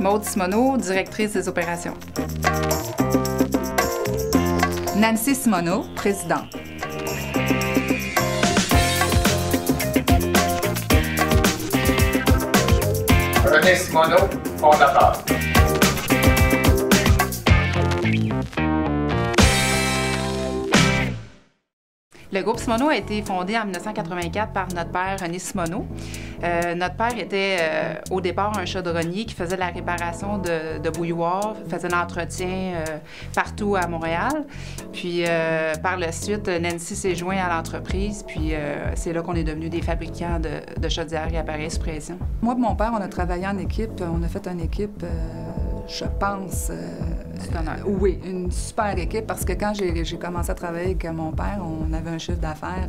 Maude Simoneau, directrice des opérations. Nancy Simoneau, présidente. René Simoneau, fondateur. Le groupe Simoneau a été fondé en 1984 par notre père, René Simoneau. Notre père était au départ un chaudronnier qui faisait la réparation de bouilloires, faisait l'entretien partout à Montréal. Puis par la suite, Nancy s'est joint à l'entreprise, puis c'est là qu'on est devenus des fabricants de chaudières et appareils sous pression. Moi et mon père, on a travaillé en équipe. On a fait une équipe, je pense... oui, une super équipe, parce que quand j'ai commencé à travailler avec mon père, on avait un chiffre d'affaires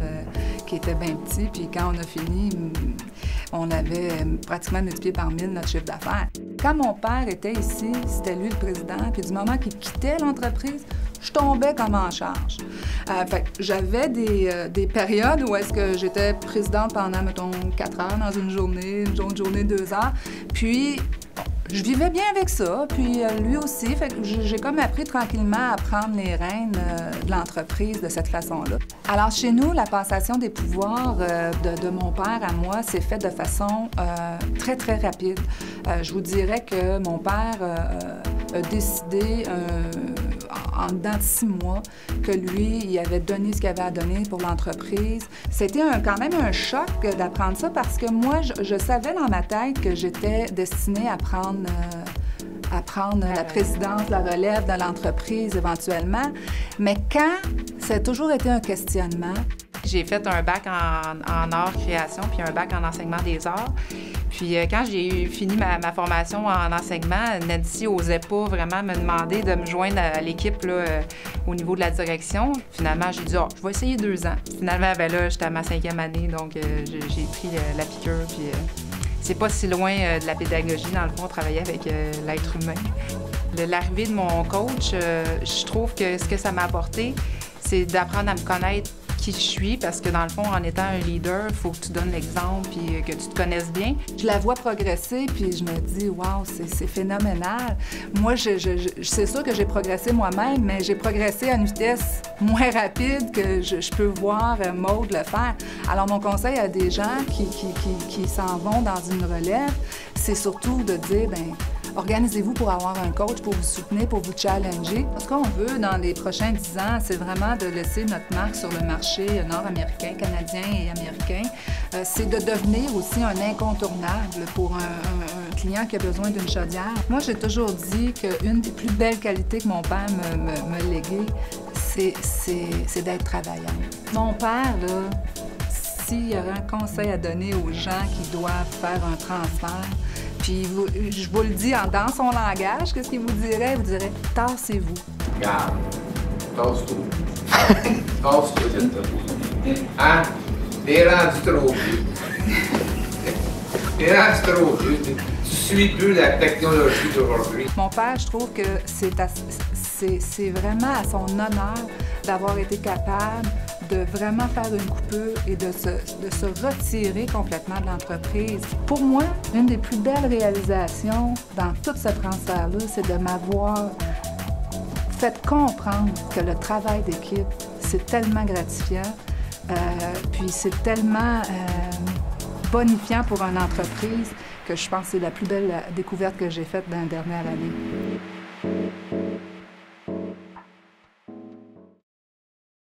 qui était bien petit, puis quand on a fini, on avait pratiquement multiplié par 1000 notre chiffre d'affaires. Quand mon père était ici, c'était lui le président, puis du moment qu'il quittait l'entreprise, je tombais comme en charge. J'avais des périodes où est-ce que j'étais présidente pendant, mettons, 4 heures dans une autre journée 2 heures, puis je vivais bien avec ça, puis lui aussi. Fait que j'ai comme appris tranquillement à prendre les rênes de l'entreprise de cette façon-là. Alors, chez nous, la passation des pouvoirs de mon père à moi s'est faite de façon très, très rapide. Je vous dirais que mon père a décidé en dedans de 6 mois que lui, il avait donné ce qu'il avait à donner pour l'entreprise. C'était quand même un choc d'apprendre ça, parce que moi, je savais dans ma tête que j'étais destinée à prendre la présidence, la relève de l'entreprise éventuellement. Mais quand, ça a toujours été un questionnement. J'ai fait un bac en arts-création puis un bac en enseignement des arts. Puis quand j'ai fini ma formation en enseignement, Nancy n'osait pas vraiment me demander de me joindre à l'équipe au niveau de la direction. Finalement, j'ai dit « je vais essayer 2 ans ». Finalement, ben là, j'étais à ma 5e année, donc j'ai pris la piqûre. Puis c'est pas si loin de la pédagogie, dans le fond, travailler avec l'être humain. L'arrivée de mon coach, je trouve que ce que ça m'a apporté, c'est d'apprendre à me connaître qui je suis, parce que dans le fond, en étant un leader, il faut que tu donnes l'exemple puis que tu te connaisses bien. Je la vois progresser, puis je me dis, waouh, c'est phénoménal. Moi, c'est sûr que j'ai progressé moi-même, mais j'ai progressé à une vitesse moins rapide que je peux voir Maude le faire. Alors, mon conseil à des gens qui s'en vont dans une relève, c'est surtout de dire, bien, organisez-vous pour avoir un coach, pour vous soutenir, pour vous challenger. Ce qu'on veut dans les prochains 10 ans, c'est vraiment de laisser notre marque sur le marché nord-américain, canadien et américain. C'est de devenir aussi un incontournable pour un client qui a besoin d'une chaudière. Moi, j'ai toujours dit qu'une des plus belles qualités que mon père me léguait, c'est d'être travaillant. Mon père, là, s'il y avait un conseil à donner aux gens qui doivent faire un transfert, puis je vous le dis dans son langage, qu'est-ce qu'il vous dirait? Il vous dirait « tassez-vous ». Regarde, tasse-toi. Tasse-toi, je te dis. Hein? T'es rendu trop vieux. T'es rendu trop vieux. Tu suis plus la technologie d'aujourd'hui. Mon père, je trouve que c'est vraiment à son honneur d'avoir été capable de vraiment faire une coupure et de se retirer complètement de l'entreprise. Pour moi, une des plus belles réalisations dans tout ce transfert-là, c'est de m'avoir fait comprendre que le travail d'équipe, c'est tellement gratifiant, puis c'est tellement bonifiant pour une entreprise que je pense que c'est la plus belle découverte que j'ai faite dans la dernière année.